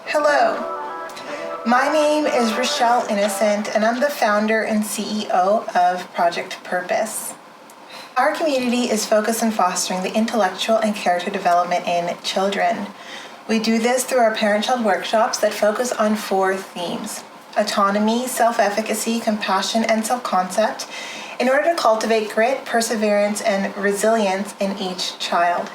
Hello, my name is Rochelle Innocent, and I'm the founder and CEO of Project Purpose. Our community is focused on fostering the intellectual and character development in children. We do this through our parent-child workshops that focus on 4 themes: autonomy, self-efficacy, compassion, and self-concept, in order to cultivate grit, perseverance, and resilience in each child.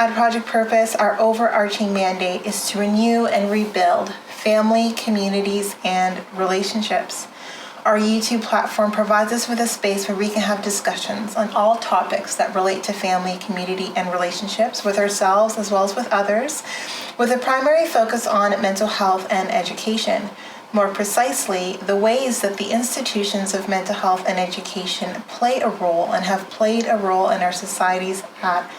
At Project Purpose, our overarching mandate is to renew and rebuild family, communities, and relationships. Our YouTube platform provides us with a space where we can have discussions on all topics that relate to family, community, and relationships with ourselves as well as with others, with a primary focus on mental health and education. More precisely, the ways that the institutions of mental health and education play a role and have played a role in our societies at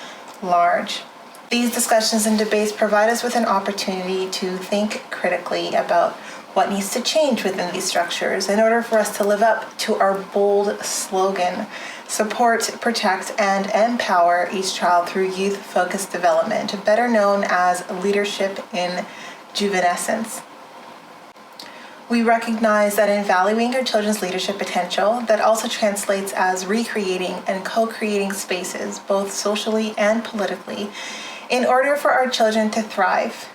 large. These discussions and debates provide us with an opportunity to think critically about what needs to change within these structures in order for us to live up to our bold slogan: support, protect, and empower each child through youth-focused development, better known as leadership in juvenescence. We recognize that in valuing our children's leadership potential, that also translates as recreating and co-creating spaces, both socially and politically, in order for our children to thrive.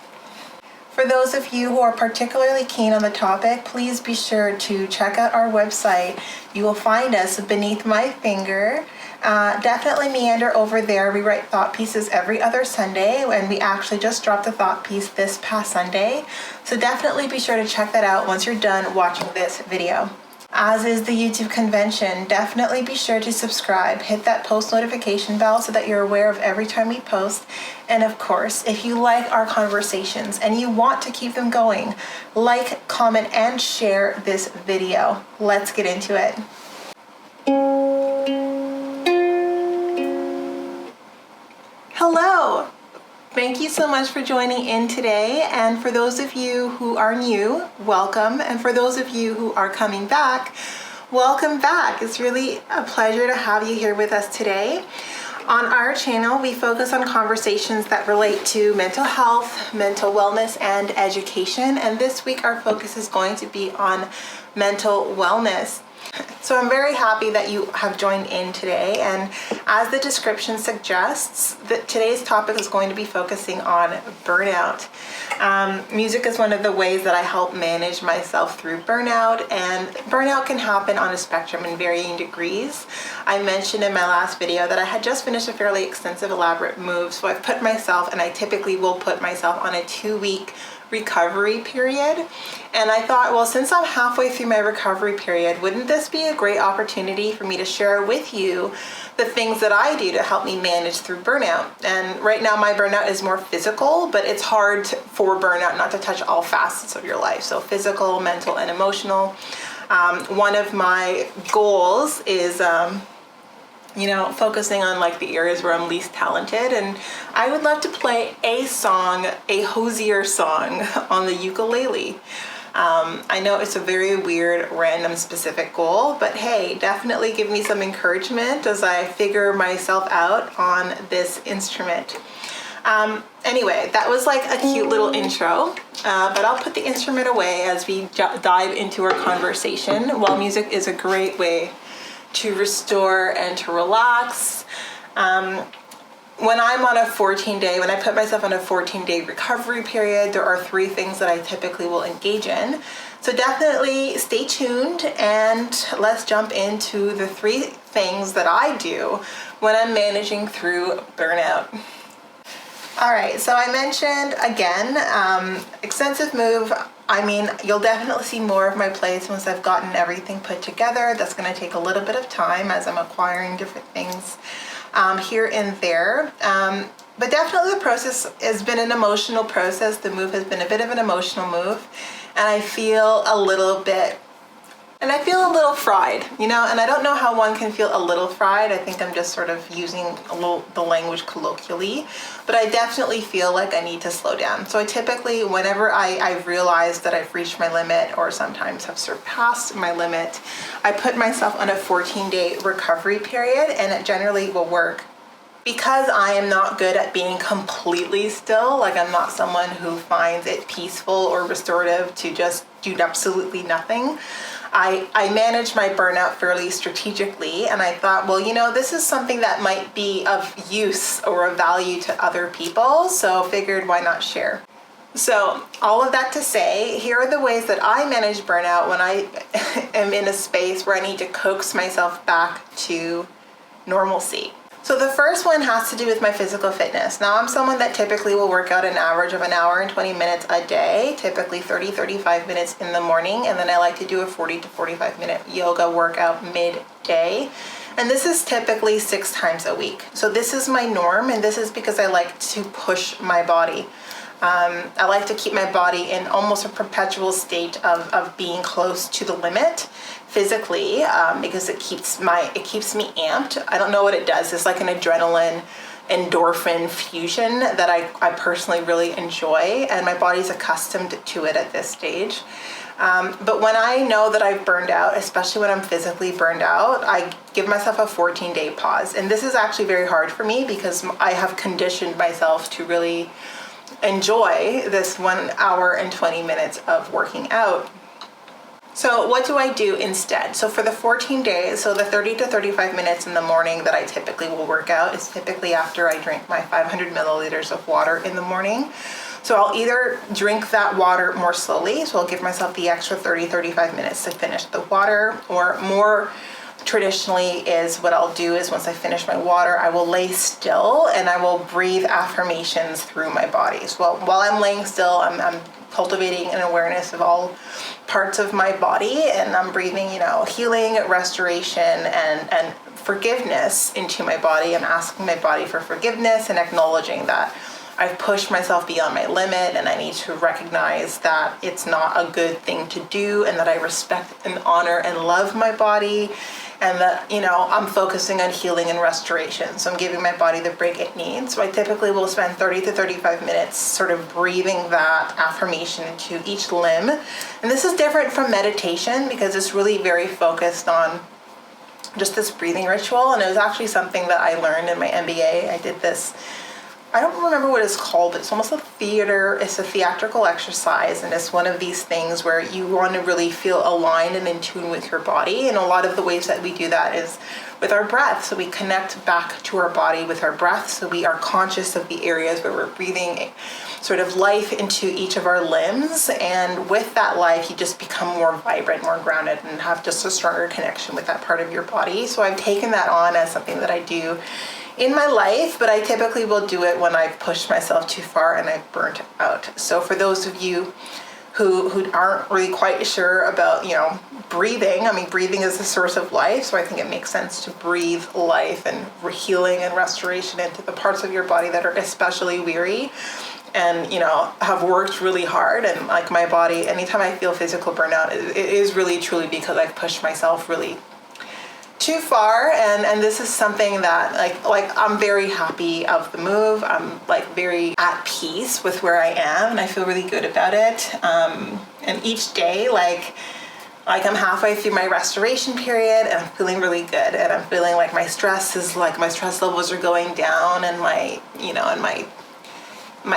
For those of you who are particularly keen on the topic, please be sure to check out our website. You will find us beneath my finger. Definitely meander over there. We write thought pieces every other Sunday, and we actually just dropped a thought piece this past Sunday. So definitely be sure to check that out once you're done watching this video. As is the YouTube convention, definitely be sure to subscribe. Hit that post notification bell so that you're aware of every time we post. And of course, if you like our conversations and you want to keep them going, like, comment, and share this video. Let's get into it. Hello! Thank you so much for joining in today. And for those of you who are new, welcome. And for those of you who are coming back, welcome back. It's really a pleasure to have you here with us today. On our channel, we focus on conversations that relate to mental health, mental wellness, and education. And this week, our focus is going to be on mental wellness. So I'm very happy that you have joined in today, and as the description suggests, today's topic is going to be focusing on burnout. Music is one of the ways that I help manage myself through burnout, and burnout can happen on a spectrum in varying degrees. I mentioned in my last video that I had just finished a fairly extensive, elaborate move, so I've put myself, and I typically will put myself on a 2-week recovery period. And I thought, well, since I'm halfway through my recovery period, wouldn't this be a great opportunity for me to share with you the things that I do to help me manage through burnout? And right now my burnout is more physical, but it's hard for burnout not to touch all facets of your life. So physical, mental, and emotional. One of my goals is focusing on like the areas where I'm least talented, and I would love to play a song, a hosier song on the ukulele. I know it's a very weird, random, specific goal, but hey, definitely give me some encouragement as I figure myself out on this instrument. Anyway, that was like a cute little intro, but I'll put the instrument away as we dive into our conversation. While music is a great way to restore and to relax. When I'm on a 14-day, when I put myself on a 14-day recovery period, there are 3 things that I typically will engage in. So definitely stay tuned, and let's jump into the 3 things that I do when I'm managing through burnout. All right, so I mentioned again, extensive move. I mean, you'll definitely see more of my plays once I've gotten everything put together. That's going to take a little bit of time as I'm acquiring different things here and there. But definitely the process has been an emotional process. The move has been a bit of an emotional move, and I feel a little fried, and I don't know how one can feel a little fried. I think I'm just sort of using the language colloquially, but I definitely feel like I need to slow down. So I typically, whenever I've realized that I've reached my limit or sometimes have surpassed my limit, I put myself on a 14-day recovery period, and it generally will work Because I am not good at being completely still, like I'm not someone who finds it peaceful or restorative to just do absolutely nothing, I manage my burnout fairly strategically, and I thought, well, this is something that might be of use or of value to other people, so figured why not share. So all of that to say, here are the ways that I manage burnout when I am in a space where I need to coax myself back to normalcy. So the first one has to do with my physical fitness. Now, I'm someone that typically will work out an average of an hour and 20 minutes a day, typically 35 minutes in the morning, and then I like to do a 40 to 45 minute yoga workout midday. And this is typically 6 times a week. So this is my norm, and this is because I like to push my body. I like to keep my body in almost a perpetual state of being close to the limit physically, because it keeps me amped. I don't know what it does. It's like an adrenaline endorphin fusion that I personally really enjoy, and my body's accustomed to it at this stage. But when I know that I've burned out, especially when I'm physically burned out, I give myself a 14-day pause. And this is actually very hard for me because I have conditioned myself to really enjoy this 1 hour and 20 minutes of working out. So what do I do instead? So for the 14 days, so the 30 to 35 minutes in the morning that I typically will work out is typically after I drink my 500 milliliters of water in the morning. So I'll either drink that water more slowly, so I'll give myself the extra 35 minutes to finish the water, or more traditionally is what I'll do is once I finish my water, I will lay still and I will breathe affirmations through my body. So while I'm laying still, I'm cultivating an awareness of all parts of my body, and I'm breathing, healing, restoration, and forgiveness into my body. I'm asking my body for forgiveness and acknowledging that I've pushed myself beyond my limit, and I need to recognize that it's not a good thing to do, and that I respect and honor and love my body, and that, I'm focusing on healing and restoration. So I'm giving my body the break it needs. So I typically will spend 30 to 35 minutes sort of breathing that affirmation into each limb. And this is different from meditation because it's really very focused on just this breathing ritual. And it was actually something that I learned in my MBA. I did this, I don't remember what it's called, but it's almost it's a theatrical exercise, and it's one of these things where you want to really feel aligned and in tune with your body, and a lot of the ways that we do that is with our breath. So we connect back to our body with our breath, so we are conscious of the areas where we're breathing sort of life into each of our limbs, and with that life, you just become more vibrant, more grounded, and have just a stronger connection with that part of your body. So I've taken that on as something that I do in my life, but I typically will do it when I've pushed myself too far and I've burnt out. So for those of you who aren't really quite sure about, breathing, breathing is the source of life, so I think it makes sense to breathe life and healing and restoration into the parts of your body that are especially weary and, have worked really hard. And like my body, anytime I feel physical burnout, it is really truly because I've pushed myself really too far, and this is something that like I'm very happy of the move. I'm very at peace with where I am, and I feel really good about it. And each day, like I'm halfway through my restoration period, and I'm feeling really good, and I'm feeling like my stress levels are going down, and my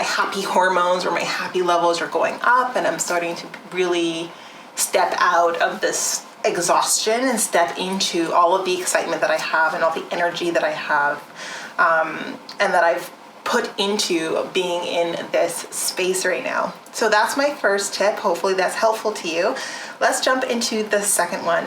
happy hormones or my happy levels are going up, and I'm starting to really step out of this exhaustion and step into all of the excitement that I have and all the energy that I have, and that I've put into being in this space right now. So that's my first tip. Hopefully that's helpful to you. Let's jump into the second one.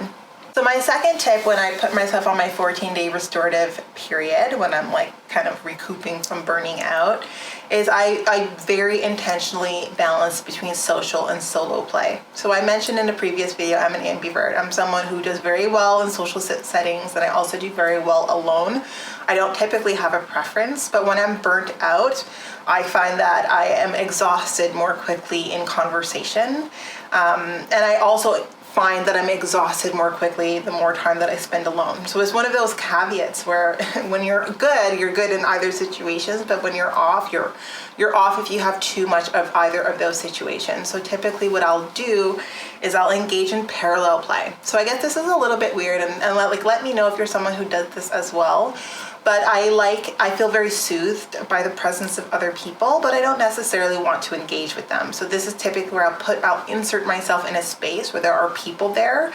So my second tip when I put myself on my 14-day restorative period, when I'm kind of recouping from burning out, is I very intentionally balance between social and solo play. So I mentioned in a previous video, I'm an ambivert. I'm someone who does very well in social settings, and I also do very well alone. I don't typically have a preference, but when I'm burnt out, I find that I am exhausted more quickly in conversation. And I also find that I'm exhausted more quickly the more time that I spend alone. So it's one of those caveats where when you're good in either situations, but when you're off if you have too much of either of those situations. So typically what I'll do is I'll engage in parallel play. So I guess this is a little bit weird, and let me know if you're someone who does this as well, But I feel very soothed by the presence of other people, but I don't necessarily want to engage with them. So this is typically where I'll insert myself in a space where there are people there,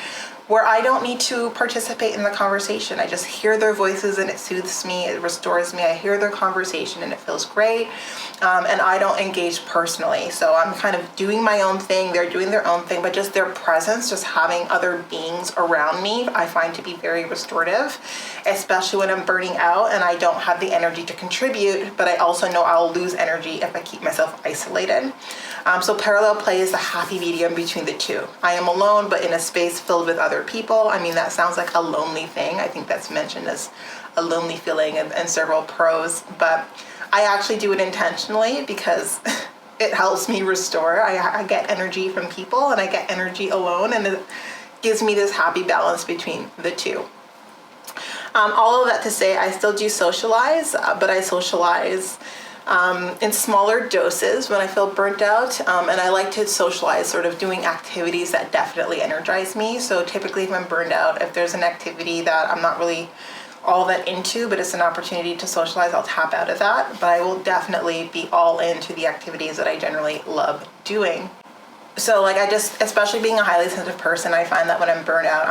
where I don't need to participate in the conversation. I just hear their voices and it soothes me, it restores me. I hear their conversation and it feels great. And I don't engage personally. So I'm kind of doing my own thing, they're doing their own thing, but just their presence, just having other beings around me, I find to be very restorative, especially when I'm burning out and I don't have the energy to contribute, but I also know I'll lose energy if I keep myself isolated. So parallel play is the happy medium between the two. I am alone, but in a space filled with other people. I mean, that sounds like a lonely thing. I think that's mentioned as a lonely feeling in several prose, but I actually do it intentionally because it helps me restore. I get energy from people and I get energy alone, and it gives me this happy balance between the two. All of that to say, I still do socialize, but I socialize in smaller doses when I feel burnt out, and I like to socialize sort of doing activities that definitely energize me. So typically if I'm burned out, if there's an activity that I'm not really all that into, but it's an opportunity to socialize, I'll tap out of that. But I will definitely be all into the activities that I generally love doing. So like especially being a highly sensitive person, I find that when I'm burnt out,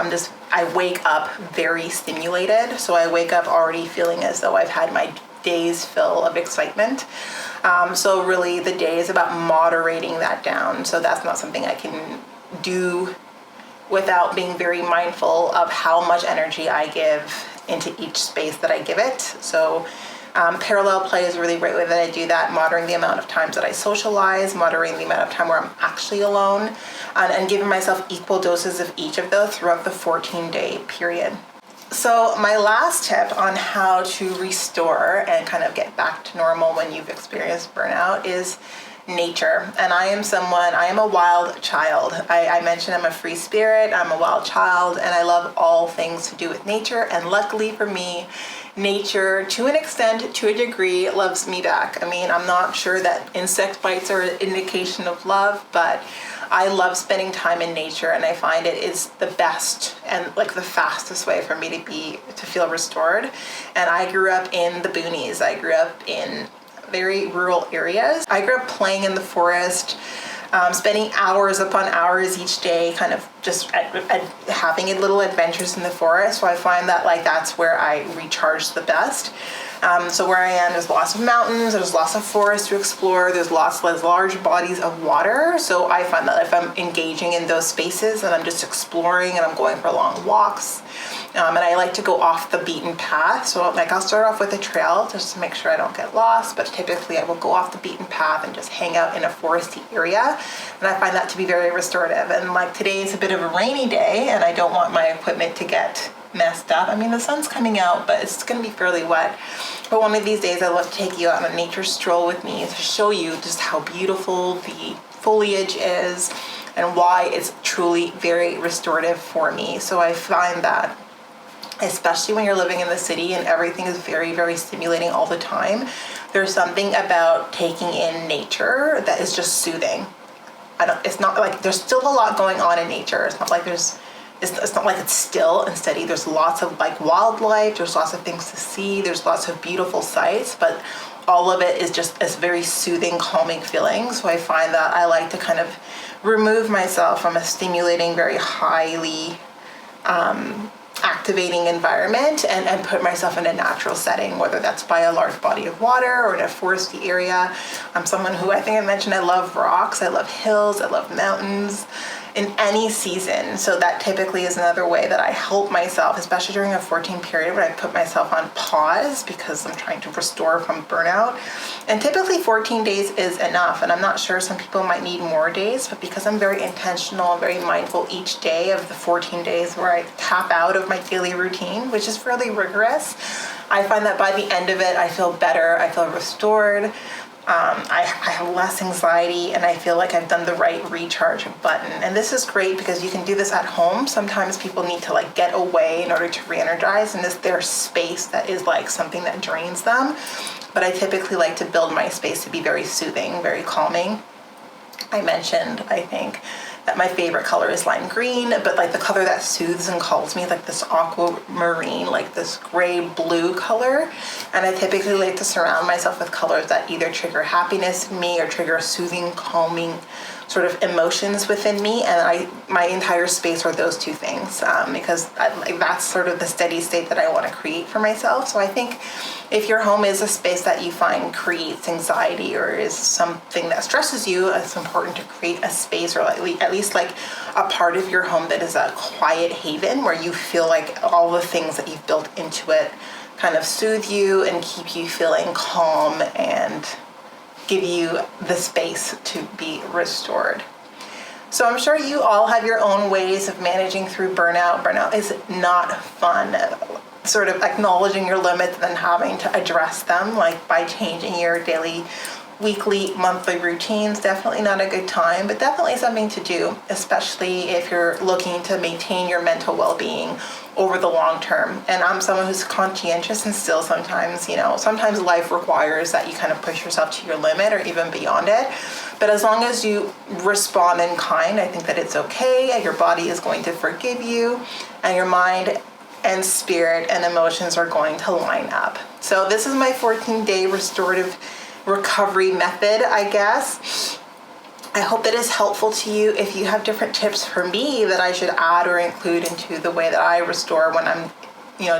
I wake up very stimulated. So I wake up already feeling as though I've had my days full of excitement. So really the day is about moderating that down. So that's not something I can do without being very mindful of how much energy I give into each space that I give it. So parallel play is a really great way that I do that, moderating the amount of times that I socialize, moderating the amount of time where I'm actually alone, and giving myself equal doses of each of those throughout the 14-day period. So my last tip on how to restore and kind of get back to normal when you've experienced burnout is nature. And I am a wild child. I mentioned I'm a free spirit, I'm a wild child, and I love all things to do with nature. And luckily for me, nature, to an extent, to a degree, loves me back. I mean, I'm not sure that insect bites are an indication of love, but I love spending time in nature, and I find it is the best and like the fastest way for me to feel restored. And I grew up in the boonies. I grew up in very rural areas. I grew up playing in the forest, spending hours upon hours each day, kind of just having little adventures in the forest. So I find that like that's where I recharge the best. So where I am, there's lots of mountains, there's lots of forest to explore, there's large bodies of water. So I find that if I'm engaging in those spaces and I'm just exploring and I'm going for long walks, and I like to go off the beaten path. So like I'll start off with a trail just to make sure I don't get lost, but typically I will go off the beaten path and just hang out in a foresty area. And I find that to be very restorative. And like today is a bit of a rainy day and I don't want my equipment to get messed up. I mean, the sun's coming out, but it's going to be fairly wet. But one of these days I'd love to take you on a nature stroll with me to show you just how beautiful the foliage is and why it's truly very restorative for me. So I find that especially when you're living in the city and everything is very, very stimulating all the time, there's something about taking in nature that is just soothing. It's not like there's still a lot going on in nature. It's not like it's not like it's still and steady. There's lots of like wildlife, there's lots of things to see, there's lots of beautiful sights, but all of it is just a very soothing, calming feeling. So I find that I like to kind of remove myself from a stimulating, very highly activating environment and put myself in a natural setting, whether that's by a large body of water or in a foresty area. I'm someone who, I think I mentioned, I love rocks, I love hills, I love mountains in any season. So that typically is another way that I help myself, especially during a 14 period when I put myself on pause because I'm trying to restore from burnout. And typically 14 days is enough. And I'm not sure, some people might need more days, but because I'm very intentional, very mindful each day of the 14 days where I tap out of my daily routine, which is fairly rigorous, I find that by the end of it, I feel better, I feel restored. I have less anxiety and I feel like I've done the right recharge button. And this is great because you can do this at home. Sometimes people need to like get away in order to re-energize, and this their space that is like something that drains them. But I typically like to build my space to be very soothing, very calming. I mentioned, I think, that my favorite color is lime green, but like the color that soothes and calms me, like this aquamarine, like this gray blue color. And I typically like to surround myself with colors that either trigger happiness in me or trigger soothing, calming sort of emotions within me, and my entire space are those two things, because that's sort of the steady state that I want to create for myself. So I think if your home is a space that you find creates anxiety or is something that stresses you, it's important to create a space, or at least like a part of your home that is a quiet haven where you feel like all the things that you've built into it kind of soothe you and keep you feeling calm and give you the space to be restored. So I'm sure you all have your own ways of managing through burnout. Burnout is not fun. Sort of acknowledging your limits and then having to address them, like by changing your daily, weekly, monthly routines. Definitely not a good time, but definitely something to do, especially if you're looking to maintain your mental well-being over the long term. And I'm someone who's conscientious, and still sometimes, sometimes life requires that you kind of push yourself to your limit or even beyond it. But as long as you respond in kind, I think that it's okay. Your body is going to forgive you, and your mind and spirit and emotions are going to line up. So this is my 14-day restorative recovery method, I guess. I hope that is helpful to you. If you have different tips for me that I should add or include into the way that I restore when I'm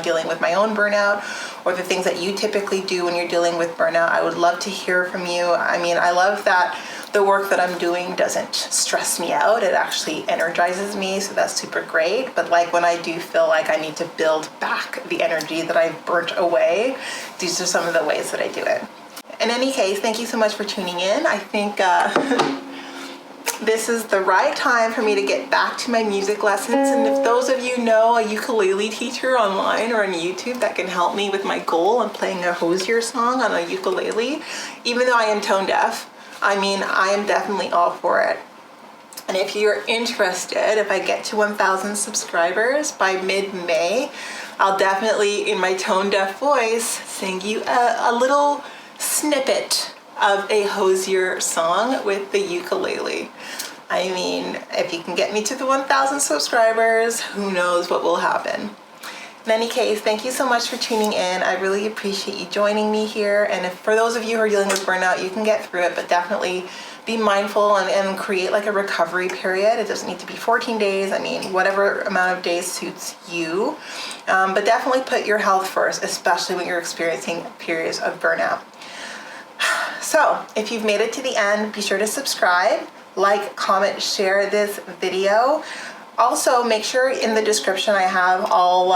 dealing with my own burnout, or the things that you typically do when you're dealing with burnout, I would love to hear from you. I mean, I love that the work that I'm doing doesn't stress me out. It actually energizes me, so that's super great. But like when I do feel like I need to build back the energy that I've burnt away, these are some of the ways that I do it. In any case, thank you so much for tuning in. I think this is the right time for me to get back to my music lessons. And if those of you know a ukulele teacher online or on YouTube that can help me with my goal of playing a Hosier song on a ukulele, even though I am tone deaf, I am definitely all for it. And if you're interested, if I get to 1,000 subscribers by mid-May, I'll definitely, in my tone deaf voice, sing you a little snippet of a Hosier song with the ukulele. I mean, if you can get me to the 1,000 subscribers, who knows what will happen. In any case, thank you so much for tuning in. I really appreciate you joining me here. And if for those of you who are dealing with burnout, you can get through it, but definitely be mindful and create like a recovery period. It doesn't need to be 14 days. I mean, whatever amount of days suits you. But definitely put your health first, especially when you're experiencing periods of burnout. So if you've made it to the end, be sure to subscribe, like, comment, share this video. Also, make sure in the description I have all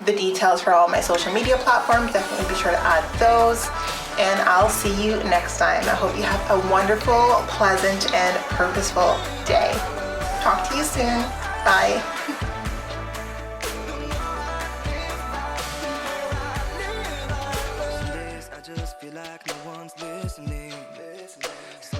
the details for all my social media platforms. Definitely be sure to add those. And I'll see you next time. I hope you have a wonderful, pleasant, and purposeful day. Talk to you soon. Bye. I just feel like